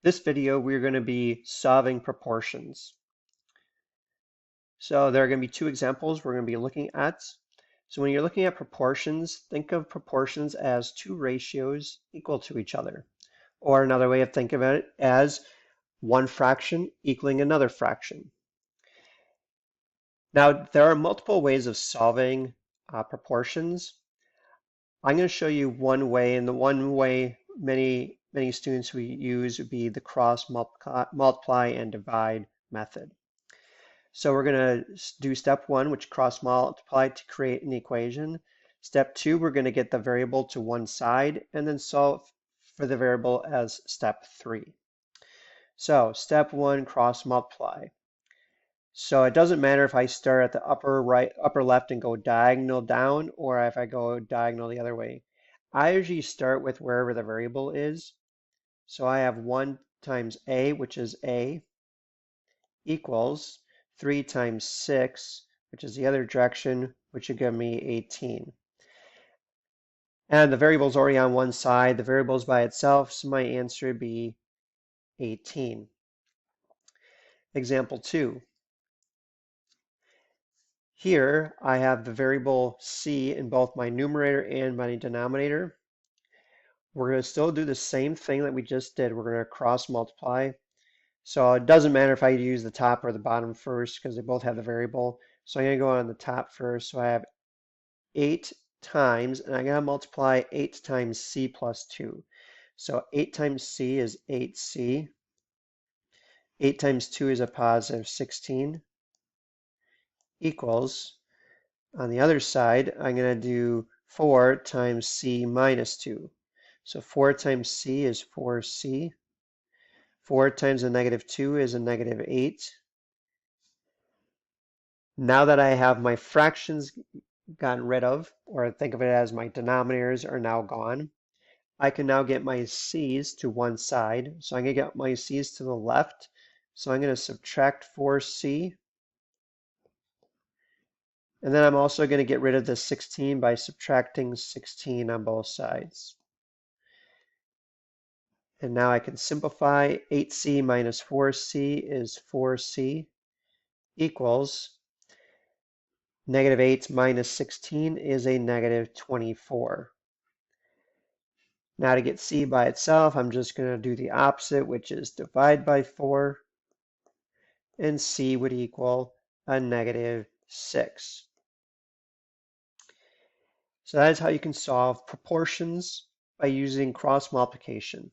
This video, we're going to be solving proportions. So there are going to be two examples we're going to be looking at. So when you're looking at proportions, think of proportions as two ratios equal to each other. Or another way of thinking about it as one fraction equaling another fraction. Now, there are multiple ways of solving proportions. I'm going to show you one way, and the one way many students we use would be the cross multiply and divide method. So we're going to do step one, which cross multiply to create an equation. Step two, we're going to get the variable to one side and then solve for the variable as step three. So step one, cross multiply. So it doesn't matter if I start at the upper right, upper left and go diagonal down, or if I go diagonal the other way. I usually start with wherever the variable is. So I have 1 times a, which is a, equals 3 times 6, which is the other direction, which would give me 18. And the variable's already on one side, the variable's by itself, so my answer would be 18. Example 2. Here I have the variable c in both my numerator and my denominator. We're going to still do the same thing that we just did. We're going to cross multiply. So it doesn't matter if I use the top or the bottom first because they both have the variable. So I'm going to go on the top first. So I have 8 times, and I'm going to multiply 8 times c plus 2. So 8 times c is 8c. 8 times 2 is a positive 16 equals, on the other side, I'm going to do 4 times c minus 2. So 4 times c is 4c. 4 times a negative 2 is a negative 8. Now that I have my fractions gotten rid of, or think of it as my denominators are now gone, I can now get my c's to one side. So I'm going to get my c's to the left. So I'm going to subtract 4c. And then I'm also going to get rid of the 16 by subtracting 16 on both sides. And now I can simplify. 8c minus 4c is 4c equals negative 8 minus 16 is a negative 24. Now to get c by itself, I'm just going to do the opposite, which is divide by 4. And c would equal a negative 6. So that is how you can solve proportions by using cross multiplication.